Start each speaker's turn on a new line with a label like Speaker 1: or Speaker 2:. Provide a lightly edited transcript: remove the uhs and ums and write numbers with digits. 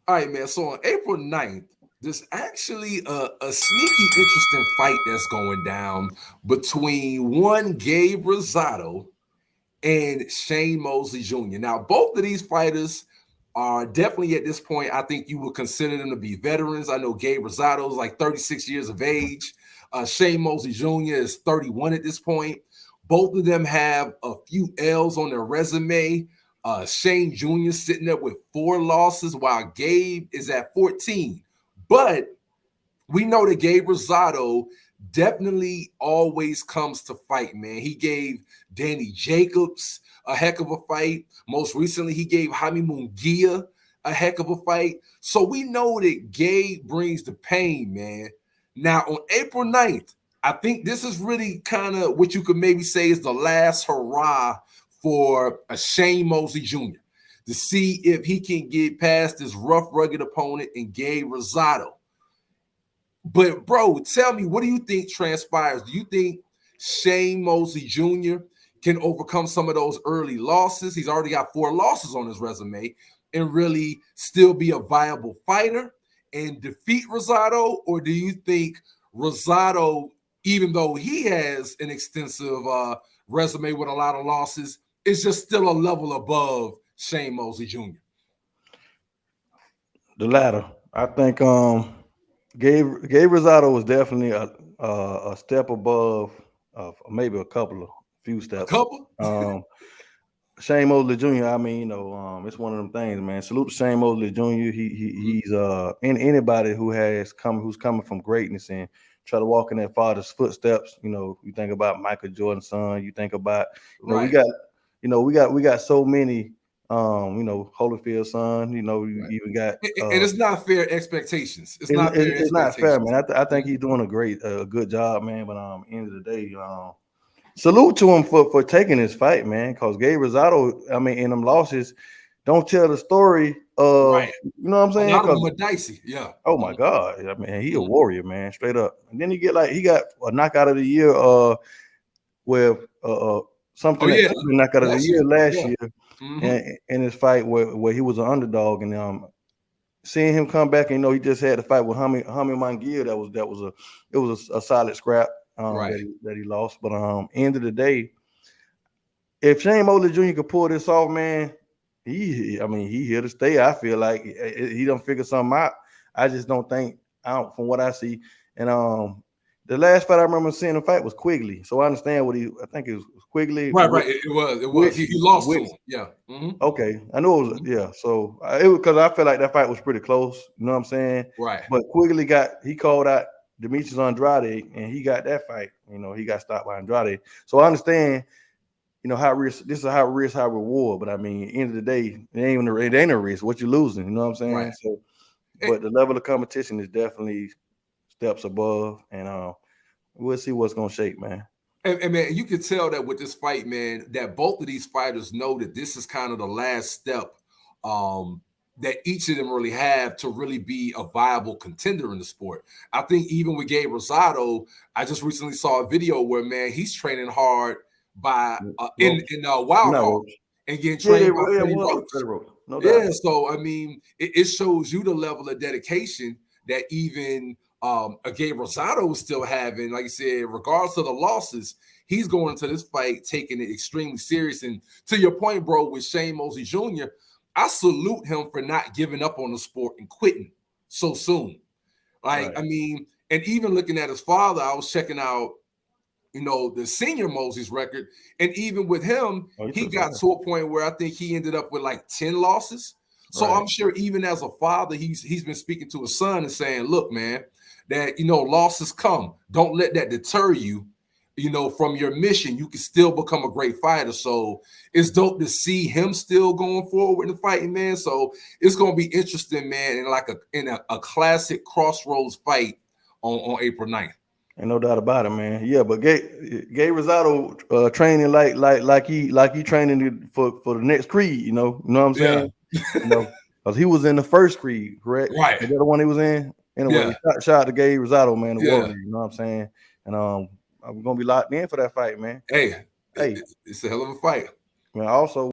Speaker 1: All right, man. So on April 9th, there's actually a sneaky, interesting fight that's going down between one Gabe Rosado and Shane Mosley Jr. Now, both of these fighters are definitely at this point, I think you would consider them to be veterans. I know Gabe Rosado is like 36 years of age. Shane Mosley Jr. is 31 at this point. Both of them have a few L's on their resume. Shane Jr. sitting there with 4 losses while Gabe is at 14. But we know that Gabe Rosado definitely always comes to fight, man. He gave Danny Jacobs a heck of a fight. Most recently, he gave Jaime Munguia a heck of a fight. So we know that Gabe brings the pain, man. Now, on April 9th, I think this is really kind of what you could maybe say is the last hurrah for a Shane Mosley Jr. to see if he can get past this rough, rugged opponent in Gabe Rosado. But, bro, tell me, what do you think transpires? Do you think Shane Mosley Jr. can overcome some of those early losses? He's already got 4 losses on his resume and really still be a viable fighter and defeat Rosado? Or do you think Rosado, even though he has an extensive resume with a lot of losses, is just still a level above Shane Mosley Jr.?
Speaker 2: The latter. I think Gabe Rosado was definitely a step above, maybe a few steps.
Speaker 1: A couple?
Speaker 2: Shane Mosley Jr. I mean, it's one of them things, man. Salute to Shane Mosley Jr. He's anybody who's coming from greatness and try to walk in their father's footsteps. You think about Michael Jordan's son. You think about we got so many. Holyfield's son. You even got,
Speaker 1: and it's not fair expectations.
Speaker 2: It's not fair, man. I think he's doing a good job, man. But end of the day, salute to him for taking this fight, man. Because Gabe Rosado, in them losses, don't tell the story of,
Speaker 1: right.
Speaker 2: You know what I'm saying?
Speaker 1: A lot of them are dicey, yeah.
Speaker 2: Oh my God, he a warrior, man, straight up. And then he got a knockout of the year, with something that could be knockout of the year last year. In his fight where he was an underdog, and seeing him come back, and he just had to fight with Jaime Munguia. It was a solid scrap that he lost. But end of the day, if Shane Mosley Jr. could pull this off, man, he here to stay. I feel like he done figure something out. I just don't think from what I see. And the last fight I remember seeing him fight was Quigley. So I understand I think it was Quigley.
Speaker 1: Right. It was. He lost to him. Yeah.
Speaker 2: Okay. I knew it was, yeah. So it was because I felt like that fight was pretty close. You know what I'm saying?
Speaker 1: Right.
Speaker 2: But Quigley he called out Demetrius Andrade, and he got that fight. He got stopped by Andrade. So I understand, high risk. This is a high risk, high reward. But end of the day, it ain't a risk. What you're losing. You know what I'm saying?
Speaker 1: Right.
Speaker 2: So, but the level of competition is definitely steps above, and we'll see what's gonna shake, man.
Speaker 1: And man, you can tell that with this fight, man, that both of these fighters know that this is kind of the last step that each of them really have to really be a viable contender in the sport. I think even with Gabe Rosado, I just recently saw a video where, man, he's training hard by in Wild Card and getting trained by Freddie Roach.
Speaker 2: No doubt.
Speaker 1: Yeah, so it shows you the level of dedication that even Gabe Rosado is still having. Like I said, regardless of the losses, he's going into this fight taking it extremely serious. And to your point, bro, with Shane Mosley Jr., I salute him for not giving up on the sport and quitting so soon. Like, right. And even looking at his father, I was checking out, the senior Mosley's record. And even with him, he got to a point where I think he ended up with like 10 losses. So I'm sure even as a father, he's been speaking to his son and saying, look, man, that, losses come. Don't let that deter you, from your mission. You can still become a great fighter. So it's dope to see him still going forward in the fighting, man. So it's going to be interesting, man, in a classic crossroads fight on April 9th.
Speaker 2: Ain't no doubt about it, man. Yeah, but Gabe Rosado training like he training for the next Creed, you know what I'm saying? Yeah. Because he was in the first Creed, correct?
Speaker 1: Right.
Speaker 2: Is that the one he was in? Anyway, shout out to Gabe Rosado, man, the warrior, you know what I'm saying? And I'm gonna be locked in for that fight, man.
Speaker 1: Hey, it's a hell of a fight.
Speaker 2: Man, also